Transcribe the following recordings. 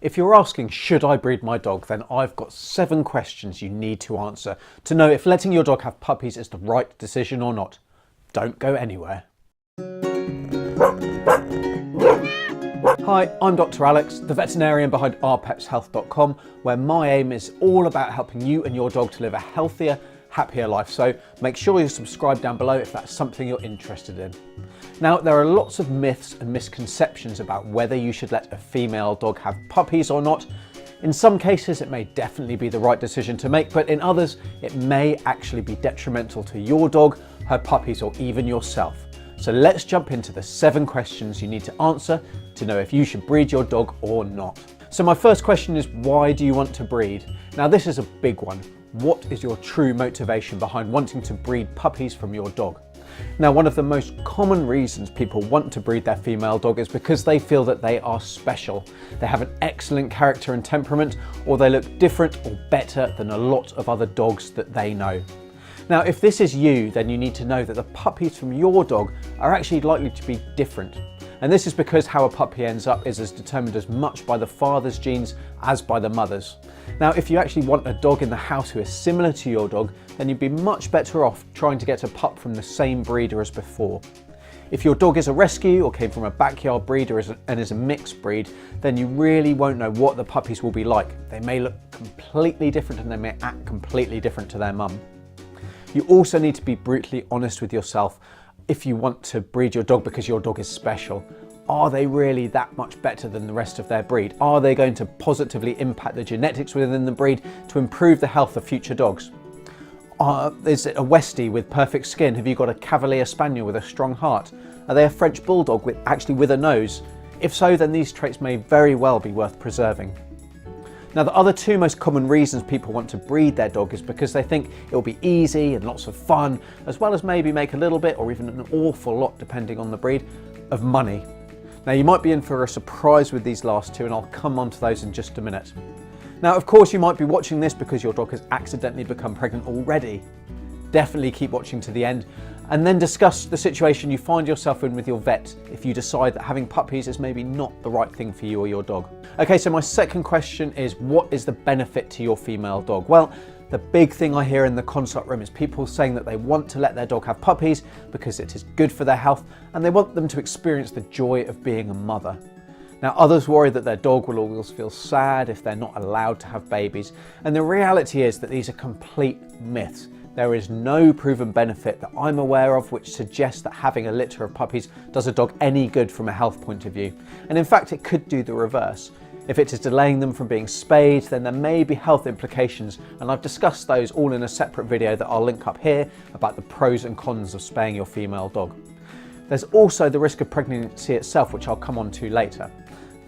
If you're asking, should I breed my dog, then I've got 7 questions you need to answer to know if letting your dog have puppies is the right decision or not. Don't go anywhere. Hi, I'm Dr. Alex, the veterinarian behind ourpetshealth.com, where my aim is all about helping you and your dog to live a healthier, happier life. So make sure you subscribe down below if that's something you're interested in. Now, there are lots of myths and misconceptions about whether you should let a female dog have puppies or not. In some cases, it may definitely be the right decision to make, but in others, it may actually be detrimental to your dog, her puppies, or even yourself. So let's jump into the 7 questions you need to answer to know if you should breed your dog or not. So my first question is, why do you want to breed? Now, this is a big one. What is your true motivation behind wanting to breed puppies from your dog? Now, one of the most common reasons people want to breed their female dog is because they feel that they are special. They have an excellent character and temperament, or they look different or better than a lot of other dogs that they know. Now, if this is you, then you need to know that the puppies from your dog are actually likely to be different. And this is because how a puppy ends up is as determined as much by the father's genes as by the mother's. Now, if you actually want a dog in the house who is similar to your dog, then you'd be much better off trying to get a pup from the same breeder as before. If your dog is a rescue or came from a backyard breeder and is a mixed breed, then you really won't know what the puppies will be like. They may look completely different and they may act completely different to their mum. You also need to be brutally honest with yourself if you want to breed your dog because your dog is special. Are they really that much better than the rest of their breed? Are they going to positively impact the genetics within the breed to improve the health of future dogs? Is it a Westie with perfect skin? Have you got a Cavalier Spaniel with a strong heart? Are they a French Bulldog with a nose? If so, then these traits may very well be worth preserving. Now, the other 2 most common reasons people want to breed their dog is because they think it will be easy and lots of fun, as well as maybe make a little bit or even an awful lot, depending on the breed, of money. Now, you might be in for a surprise with these last 2, and I'll come on to those in just a minute. Now, of course, you might be watching this because your dog has accidentally become pregnant already. Definitely keep watching to the end, and then discuss the situation you find yourself in with your vet if you decide that having puppies is maybe not the right thing for you or your dog. Okay, so my second question is, what is the benefit to your female dog? Well, the big thing I hear in the consult room is people saying that they want to let their dog have puppies because it is good for their health and they want them to experience the joy of being a mother. Now, others worry that their dog will always feel sad if they're not allowed to have babies, and the reality is that these are complete myths. There is no proven benefit that I'm aware of which suggests that having a litter of puppies does a dog any good from a health point of view. And in fact, it could do the reverse. If it is delaying them from being spayed, then there may be health implications, and I've discussed those all in a separate video that I'll link up here about the pros and cons of spaying your female dog. There's also the risk of pregnancy itself, which I'll come on to later.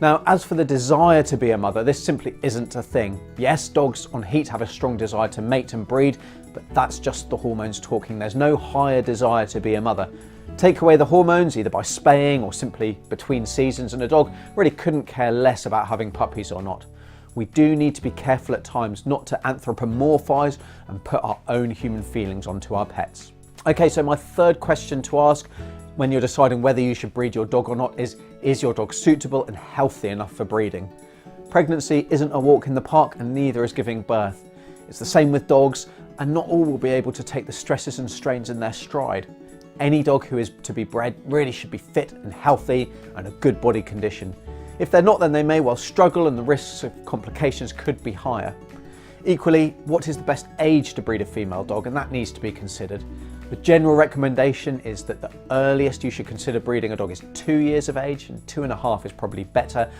Now, as for the desire to be a mother, this simply isn't a thing. Yes, dogs on heat have a strong desire to mate and breed, but that's just the hormones talking. There's no higher desire to be a mother. Take away the hormones, either by spaying or simply between seasons, and a dog really couldn't care less about having puppies or not. We do need to be careful at times not to anthropomorphise and put our own human feelings onto our pets. Okay, so my third question to ask when you're deciding whether you should breed your dog or not is your dog suitable and healthy enough for breeding? Pregnancy isn't a walk in the park, and neither is giving birth. It's the same with dogs, and not all will be able to take the stresses and strains in their stride. Any dog who is to be bred really should be fit and healthy and a good body condition. If they're not, then they may well struggle and the risks of complications could be higher. Equally, what is the best age to breed a female dog? And that needs to be considered. The general recommendation is that the earliest you should consider breeding a dog is 2 years of age, and 2.5 is probably better.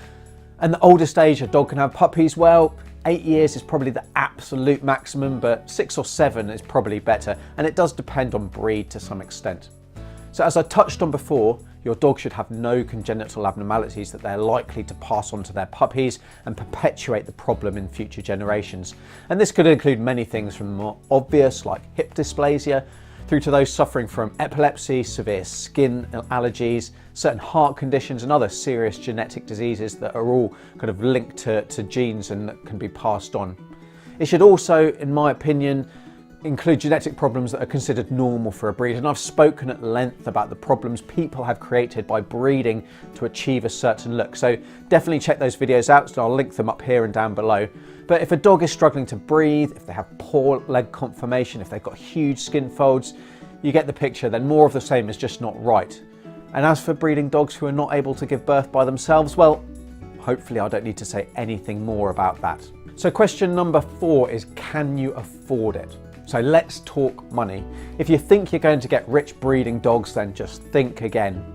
And the oldest age a dog can have puppies, well, 8 years is probably the absolute maximum, but 6 or 7 is probably better, and it does depend on breed to some extent. So as I touched on before, your dog should have no congenital abnormalities that they're likely to pass on to their puppies and perpetuate the problem in future generations. And this could include many things from the more obvious, like hip dysplasia, through to those suffering from epilepsy, severe skin allergies, certain heart conditions and other serious genetic diseases that are all kind of linked to genes and that can be passed on. It should also, in my opinion, include genetic problems that are considered normal for a breed, and I've spoken at length about the problems people have created by breeding to achieve a certain look. So definitely check those videos out, so I'll link them up here and down below. But if a dog is struggling to breathe, if they have poor leg conformation, if they've got huge skin folds, you get the picture, then more of the same is just not right. And as for breeding dogs who are not able to give birth by themselves, well, hopefully I don't need to say anything more about that. So question number 4 is, can you afford it? So let's talk money. If you think you're going to get rich breeding dogs, then just think again.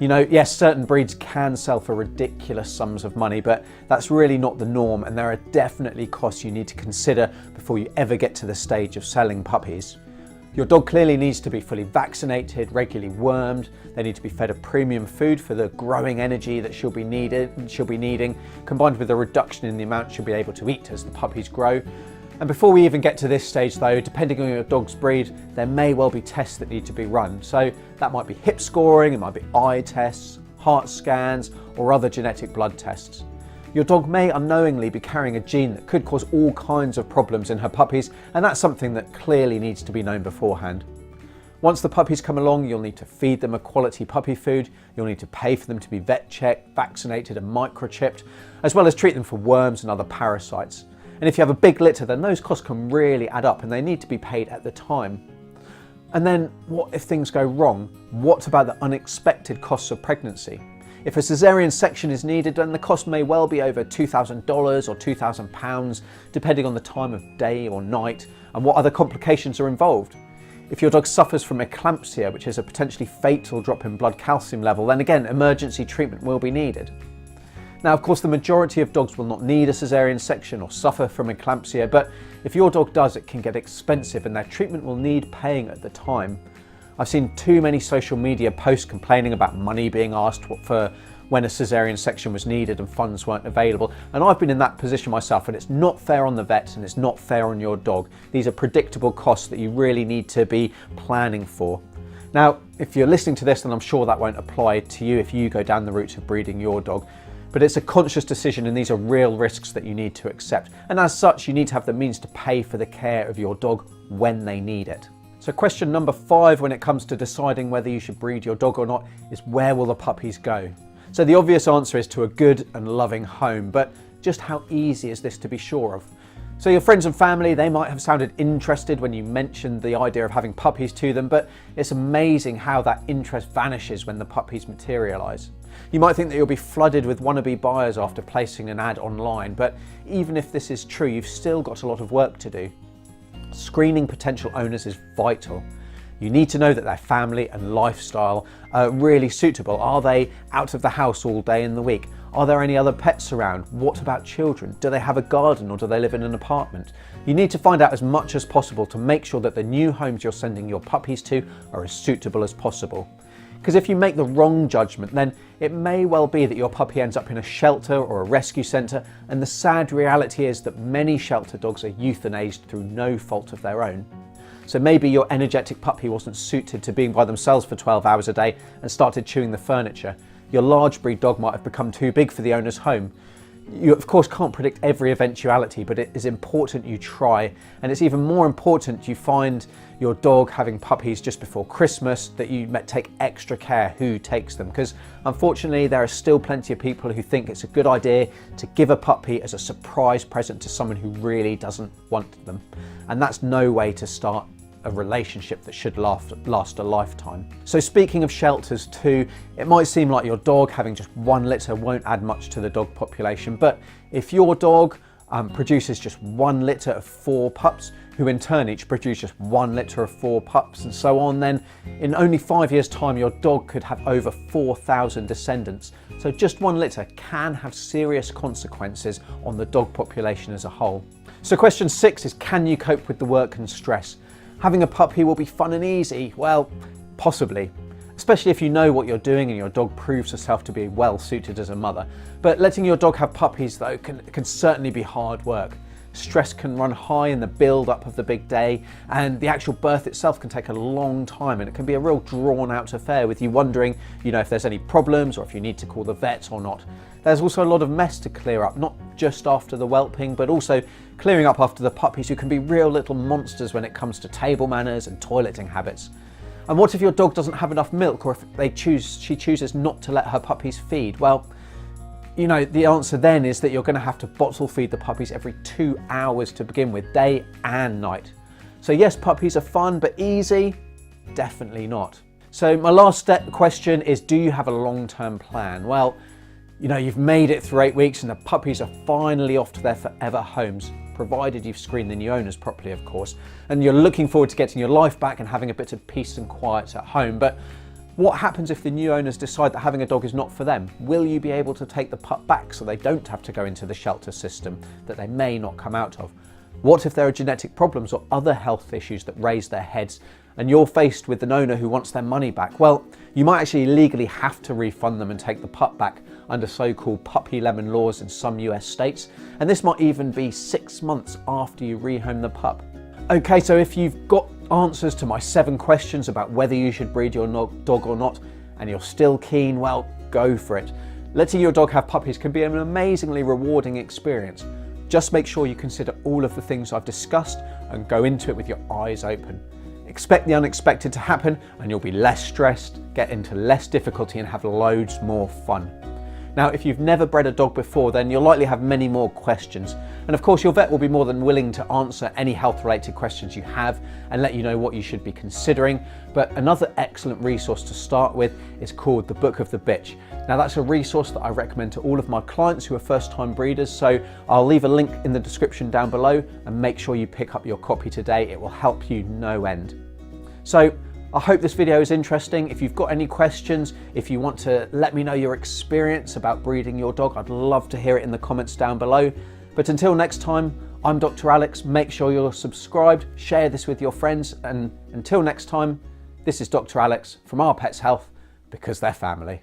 You know, yes, certain breeds can sell for ridiculous sums of money, but that's really not the norm, and there are definitely costs you need to consider before you ever get to the stage of selling puppies. Your dog clearly needs to be fully vaccinated, regularly wormed. They need to be fed a premium food for the growing energy that she'll be needing, combined with a reduction in the amount she'll be able to eat as the puppies grow. And before we even get to this stage though, depending on your dog's breed, there may well be tests that need to be run. So that might be hip scoring, it might be eye tests, heart scans, or other genetic blood tests. Your dog may unknowingly be carrying a gene that could cause all kinds of problems in her puppies, and that's something that clearly needs to be known beforehand. Once the puppies come along, you'll need to feed them a quality puppy food, you'll need to pay for them to be vet checked, vaccinated and microchipped, as well as treat them for worms and other parasites. And if you have a big litter, then those costs can really add up and they need to be paid at the time. And then what if things go wrong? What about the unexpected costs of pregnancy? If a caesarean section is needed, then the cost may well be over $2,000 or £2,000, depending on the time of day or night and what other complications are involved. If your dog suffers from eclampsia, which is a potentially fatal drop in blood calcium level, then again, emergency treatment will be needed. Now, of course, the majority of dogs will not need a caesarean section or suffer from eclampsia, but if your dog does, it can get expensive and their treatment will need paying at the time. I've seen too many social media posts complaining about money being asked for when a caesarean section was needed and funds weren't available, and I've been in that position myself, and it's not fair on the vets and it's not fair on your dog. These are predictable costs that you really need to be planning for. Now, if you're listening to this, then I'm sure that won't apply to you if you go down the route of breeding your dog. But it's a conscious decision, and these are real risks that you need to accept. And as such, you need to have the means to pay for the care of your dog when they need it. So question number 5 when it comes to deciding whether you should breed your dog or not is, where will the puppies go? So the obvious answer is to a good and loving home, but just how easy is this to be sure of? So your friends and family, they might have sounded interested when you mentioned the idea of having puppies to them, but it's amazing how that interest vanishes when the puppies materialise. You might think that you'll be flooded with wannabe buyers after placing an ad online, but even if this is true, you've still got a lot of work to do. Screening potential owners is vital. You need to know that their family and lifestyle are really suitable. Are they out of the house all day in the week? Are there any other pets around? What about children? Do they have a garden or do they live in an apartment? You need to find out as much as possible to make sure that the new homes you're sending your puppies to are as suitable as possible. Because if you make the wrong judgment, then it may well be that your puppy ends up in a shelter or a rescue centre, and the sad reality is that many shelter dogs are euthanized through no fault of their own. So maybe your energetic puppy wasn't suited to being by themselves for 12 hours a day and started chewing the furniture. Your large breed dog might have become too big for the owner's home. You of course can't predict every eventuality, but it is important you try, and it's even more important you find your dog having puppies just before Christmas, that you take extra care who takes them, because unfortunately there are still plenty of people who think it's a good idea to give a puppy as a surprise present to someone who really doesn't want them, and that's no way to start a relationship that should last a lifetime. So speaking of shelters too, it might seem like your dog having just one litter won't add much to the dog population, but if your dog produces just one litter of 4 pups, who in turn each produce just 1 litter of 4 pups and so on, then in only 5 years time your dog could have over 4,000 descendants. So just 1 litter can have serious consequences on the dog population as a whole. So question 6 is, can you cope with the work and stress? Having a puppy will be fun and easy. Well, possibly, especially if you know what you're doing and your dog proves herself to be well suited as a mother. But letting your dog have puppies though can certainly be hard work. stress can run high in the build-up of the big day, and the actual birth itself can take a long time, and it can be a real drawn-out affair with you wondering, if there's any problems or if you need to call the vet or not. There's also a lot of mess to clear up, not just after the whelping, but also clearing up after the puppies, who can be real little monsters when it comes to table manners and toileting habits. And what if your dog doesn't have enough milk, or if she chooses not to let her puppies feed? Well, the answer then is that you're going to have to bottle feed the puppies every 2 hours to begin with, day and night. So yes, puppies are fun, but easy? Definitely not. So my last question is, do you have a long-term plan? Well, you've made it through 8 weeks and the puppies are finally off to their forever homes, provided you've screened the new owners properly, of course, and you're looking forward to getting your life back and having a bit of peace and quiet at home. But what happens if the new owners decide that having a dog is not for them? Will you be able to take the pup back so they don't have to go into the shelter system that they may not come out of? What if there are genetic problems or other health issues that raise their heads and you're faced with an owner who wants their money back? Well, you might actually legally have to refund them and take the pup back under so-called puppy lemon laws in some US states, and this might even be 6 months after you rehome the pup. Okay, so if you've got answers to my 7 questions about whether you should breed your dog or not, and you're still keen, well, go for it. Letting your dog have puppies can be an amazingly rewarding experience. Just make sure you consider all of the things I've discussed and go into it with your eyes open. Expect the unexpected to happen and you'll be less stressed, get into less difficulty and have loads more fun. Now, if you've never bred a dog before, then you'll likely have many more questions. And of course, your vet will be more than willing to answer any health-related questions you have and let you know what you should be considering. But another excellent resource to start with is called The Book of the Bitch. Now, that's a resource that I recommend to all of my clients who are first-time breeders, so I'll leave a link in the description down below and make sure you pick up your copy today. It will help you no end. So, I hope this video is interesting. If you've got any questions, if you want to let me know your experience about breeding your dog, I'd love to hear it in the comments down below. But until next time, I'm Dr. Alex. Make sure you're subscribed, share this with your friends, and until next time, this is Dr. Alex from Our Pets Health, because they're family.